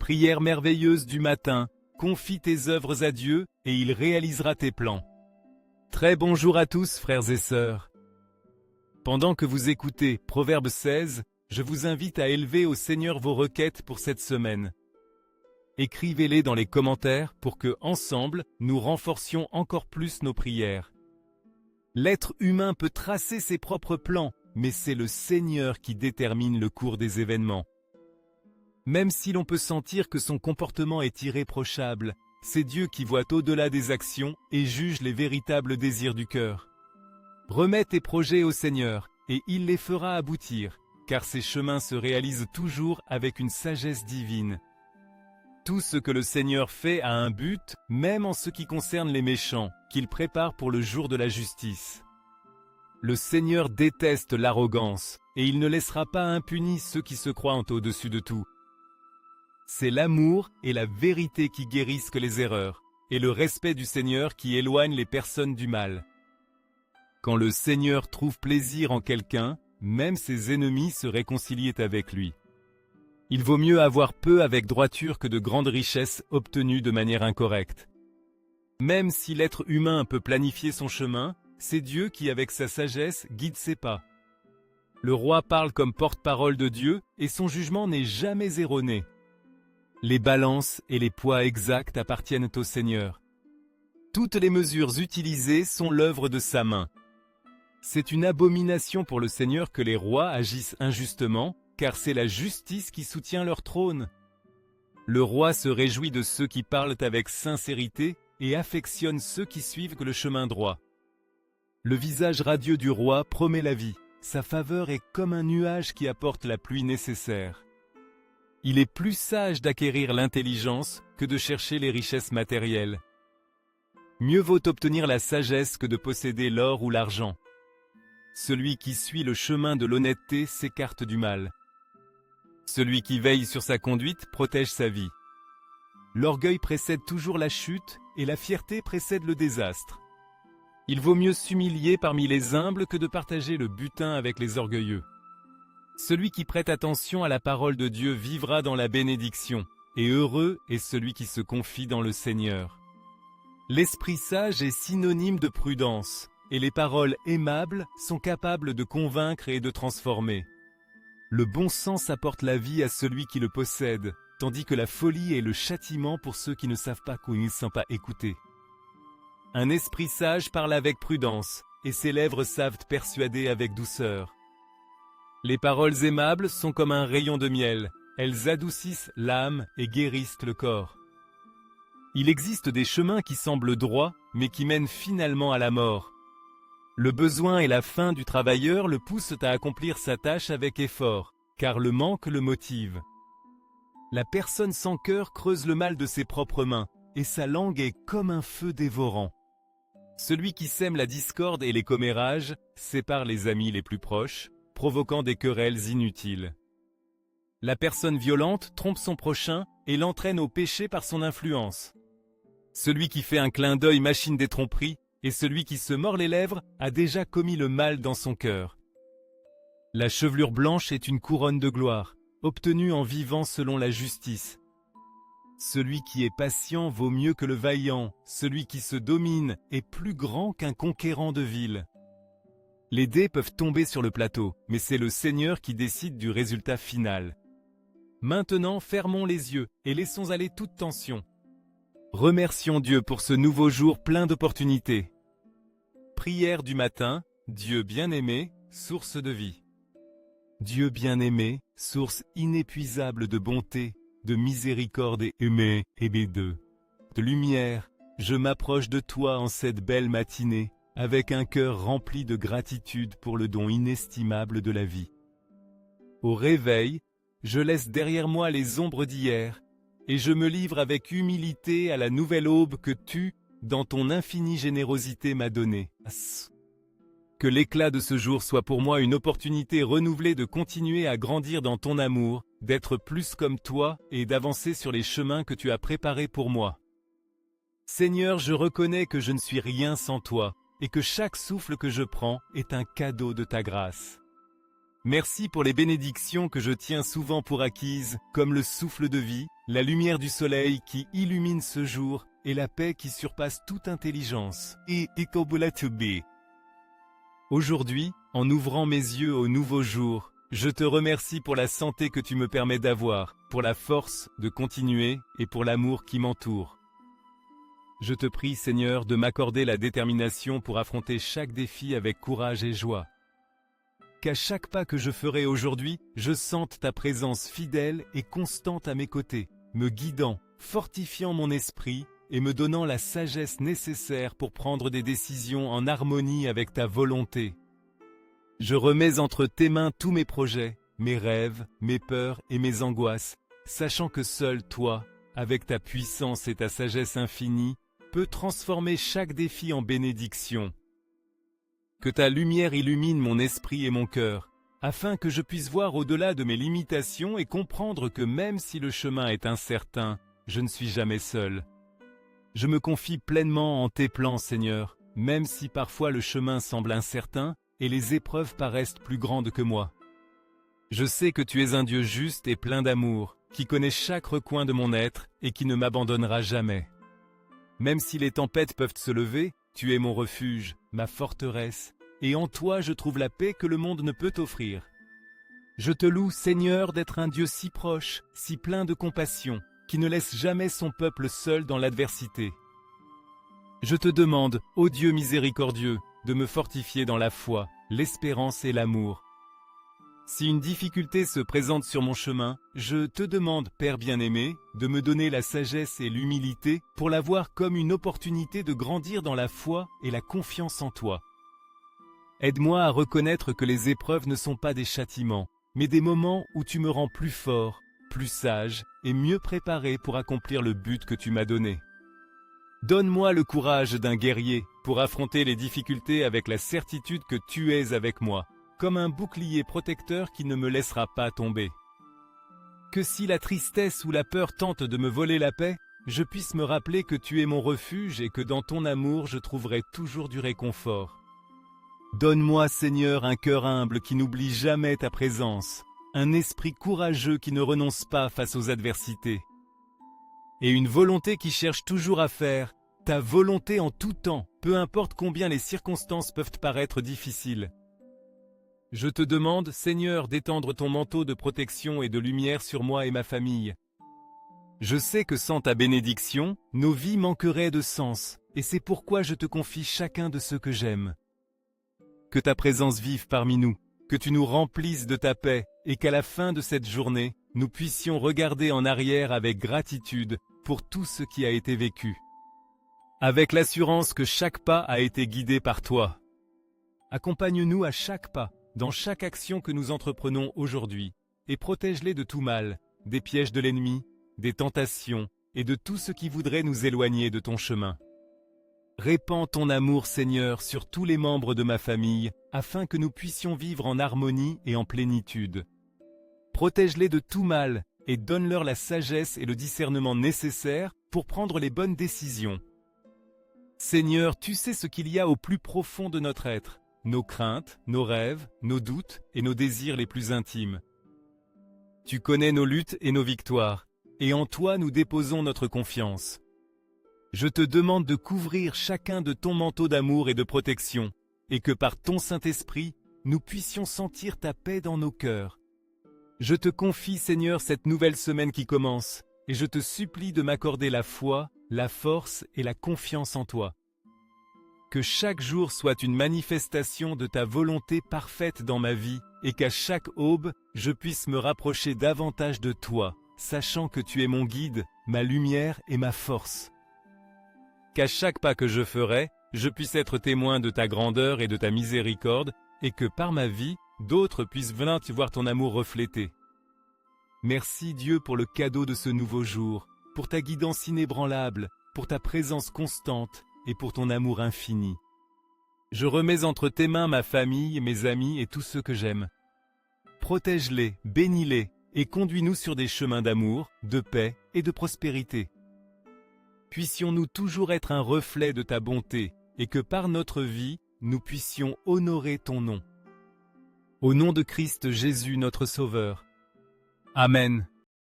Prière merveilleuse du matin, confie tes œuvres à Dieu et il réalisera tes plans. Très bonjour à tous frères et sœurs. Pendant que vous écoutez Proverbe 16, je vous invite à élever au Seigneur vos requêtes pour cette semaine. Écrivez-les dans les commentaires pour que, ensemble, nous renforcions encore plus nos prières. L'être humain peut tracer ses propres plans, mais c'est le Seigneur qui détermine le cours des événements. Même si l'on peut sentir que son comportement est irréprochable, c'est Dieu qui voit au-delà des actions et juge les véritables désirs du cœur. Remets tes projets au Seigneur, et il les fera aboutir, car ses chemins se réalisent toujours avec une sagesse divine. Tout ce que le Seigneur fait a un but, même en ce qui concerne les méchants, qu'il prépare pour le jour de la justice. Le Seigneur déteste l'arrogance, et il ne laissera pas impunis ceux qui se croient au-dessus de tout. C'est l'amour et la vérité qui guérissent les erreurs, et le respect du Seigneur qui éloigne les personnes du mal. Quand le Seigneur trouve plaisir en quelqu'un, même ses ennemis se réconcilient avec lui. Il vaut mieux avoir peu avec droiture que de grandes richesses obtenues de manière incorrecte. Même si l'être humain peut planifier son chemin, c'est Dieu qui, avec sa sagesse, guide ses pas. Le roi parle comme porte-parole de Dieu et son jugement n'est jamais erroné. Les balances et les poids exacts appartiennent au Seigneur. Toutes les mesures utilisées sont l'œuvre de sa main. C'est une abomination pour le Seigneur que les rois agissent injustement, car c'est la justice qui soutient leur trône. Le roi se réjouit de ceux qui parlent avec sincérité et affectionne ceux qui suivent le chemin droit. Le visage radieux du roi promet la vie. Sa faveur est comme un nuage qui apporte la pluie nécessaire. Il est plus sage d'acquérir l'intelligence que de chercher les richesses matérielles. Mieux vaut obtenir la sagesse que de posséder l'or ou l'argent. Celui qui suit le chemin de l'honnêteté s'écarte du mal. Celui qui veille sur sa conduite protège sa vie. L'orgueil précède toujours la chute et la fierté précède le désastre. Il vaut mieux s'humilier parmi les humbles que de partager le butin avec les orgueilleux. Celui qui prête attention à la parole de Dieu vivra dans la bénédiction, et heureux est celui qui se confie dans le Seigneur. L'esprit sage est synonyme de prudence, et les paroles aimables sont capables de convaincre et de transformer. Le bon sens apporte la vie à celui qui le possède, tandis que la folie est le châtiment pour ceux qui ne savent pas ou ne sont pas écoutés. Un esprit sage parle avec prudence, et ses lèvres savent persuader avec douceur. Les paroles aimables sont comme un rayon de miel, elles adoucissent l'âme et guérissent le corps. Il existe des chemins qui semblent droits, mais qui mènent finalement à la mort. Le besoin et la faim du travailleur le poussent à accomplir sa tâche avec effort, car le manque le motive. La personne sans cœur creuse le mal de ses propres mains, et sa langue est comme un feu dévorant. Celui qui sème la discorde et les commérages sépare les amis les plus proches, provoquant des querelles inutiles. La personne violente trompe son prochain et l'entraîne au péché par son influence. Celui qui fait un clin d'œil machine des tromperies, et celui qui se mord les lèvres a déjà commis le mal dans son cœur. La chevelure blanche est une couronne de gloire, obtenue en vivant selon la justice. Celui qui est patient vaut mieux que le vaillant, celui qui se domine est plus grand qu'un conquérant de ville. Les dés peuvent tomber sur le plateau, mais c'est le Seigneur qui décide du résultat final. Maintenant, fermons les yeux et laissons aller toute tension. Remercions Dieu pour ce nouveau jour plein d'opportunités. Prière du matin, Dieu bien-aimé, source de vie. Dieu bien-aimé, source inépuisable de bonté, de miséricorde et de lumière, je m'approche de toi en cette belle matinée, avec un cœur rempli de gratitude pour le don inestimable de la vie. Au réveil, je laisse derrière moi les ombres d'hier, et je me livre avec humilité à la nouvelle aube que tu, dans ton infinie générosité, m'as donnée. Que l'éclat de ce jour soit pour moi une opportunité renouvelée de continuer à grandir dans ton amour, d'être plus comme toi et d'avancer sur les chemins que tu as préparés pour moi. Seigneur, je reconnais que je ne suis rien sans toi, et que chaque souffle que je prends est un cadeau de ta grâce. Merci pour les bénédictions que je tiens souvent pour acquises, comme le souffle de vie, la lumière du soleil qui illumine ce jour et la paix qui surpasse toute intelligence. Et to be. Aujourd'hui, en ouvrant mes yeux au nouveau jour, je te remercie pour la santé que tu me permets d'avoir, pour la force de continuer et pour l'amour qui m'entoure. Je te prie, Seigneur, de m'accorder la détermination pour affronter chaque défi avec courage et joie. Qu'à chaque pas que je ferai aujourd'hui, je sente ta présence fidèle et constante à mes côtés, me guidant, fortifiant mon esprit et me donnant la sagesse nécessaire pour prendre des décisions en harmonie avec ta volonté. Je remets entre tes mains tous mes projets, mes rêves, mes peurs et mes angoisses, sachant que seul toi, avec ta puissance et ta sagesse infinie, peux transformer chaque défi en bénédiction. Que ta lumière illumine mon esprit et mon cœur, afin que je puisse voir au-delà de mes limitations et comprendre que même si le chemin est incertain, je ne suis jamais seul. Je me confie pleinement en tes plans, Seigneur, même si parfois le chemin semble incertain et les épreuves paraissent plus grandes que moi. Je sais que tu es un Dieu juste et plein d'amour, qui connaît chaque recoin de mon être et qui ne m'abandonnera jamais. Même si les tempêtes peuvent se lever, tu es mon refuge, ma forteresse, et en toi je trouve la paix que le monde ne peut offrir. Je te loue, Seigneur, d'être un Dieu si proche, si plein de compassion, qui ne laisse jamais son peuple seul dans l'adversité. Je te demande, ô Dieu miséricordieux, de me fortifier dans la foi, l'espérance et l'amour. Si une difficulté se présente sur mon chemin, je te demande, Père bien-aimé, de me donner la sagesse et l'humilité pour la voir comme une opportunité de grandir dans la foi et la confiance en toi. Aide-moi à reconnaître que les épreuves ne sont pas des châtiments, mais des moments où tu me rends plus fort, plus sage et mieux préparé pour accomplir le but que tu m'as donné. Donne-moi le courage d'un guerrier pour affronter les difficultés avec la certitude que tu es avec moi, comme un bouclier protecteur qui ne me laissera pas tomber. Que si la tristesse ou la peur tentent de me voler la paix, je puisse me rappeler que tu es mon refuge et que dans ton amour je trouverai toujours du réconfort. Donne-moi, Seigneur, un cœur humble qui n'oublie jamais ta présence, un esprit courageux qui ne renonce pas face aux adversités, et une volonté qui cherche toujours à faire ta volonté en tout temps, peu importe combien les circonstances peuvent paraître difficiles. Je te demande, Seigneur, d'étendre ton manteau de protection et de lumière sur moi et ma famille. Je sais que sans ta bénédiction, nos vies manqueraient de sens, et c'est pourquoi je te confie chacun de ceux que j'aime. Que ta présence vive parmi nous, que tu nous remplisses de ta paix, et qu'à la fin de cette journée, nous puissions regarder en arrière avec gratitude pour tout ce qui a été vécu. Avec l'assurance que chaque pas a été guidé par toi. Accompagne-nous à chaque pas, dans chaque action que nous entreprenons aujourd'hui, et protège-les de tout mal, des pièges de l'ennemi, des tentations, et de tout ce qui voudrait nous éloigner de ton chemin. Répands ton amour, Seigneur, sur tous les membres de ma famille, afin que nous puissions vivre en harmonie et en plénitude. Protège-les de tout mal, et donne-leur la sagesse et le discernement nécessaires pour prendre les bonnes décisions. Seigneur, tu sais ce qu'il y a au plus profond de notre être, nos craintes, nos rêves, nos doutes et nos désirs les plus intimes. Tu connais nos luttes et nos victoires, et en toi nous déposons notre confiance. Je te demande de couvrir chacun de ton manteau d'amour et de protection, et que par ton Saint-Esprit, nous puissions sentir ta paix dans nos cœurs. Je te confie, Seigneur, cette nouvelle semaine qui commence, et je te supplie de m'accorder la foi, la force et la confiance en toi. Que chaque jour soit une manifestation de ta volonté parfaite dans ma vie, et qu'à chaque aube, je puisse me rapprocher davantage de toi, sachant que tu es mon guide, ma lumière et ma force. Qu'à chaque pas que je ferai, je puisse être témoin de ta grandeur et de ta miséricorde, et que par ma vie, d'autres puissent venir voir ton amour reflété. Merci Dieu pour le cadeau de ce nouveau jour, pour ta guidance inébranlable, pour ta présence constante et pour ton amour infini. Je remets entre tes mains ma famille, mes amis et tous ceux que j'aime. Protège-les, bénis-les et conduis-nous sur des chemins d'amour, de paix et de prospérité. Puissions-nous toujours être un reflet de ta bonté et que par notre vie, nous puissions honorer ton nom. Au nom de Christ Jésus notre Sauveur. Amen.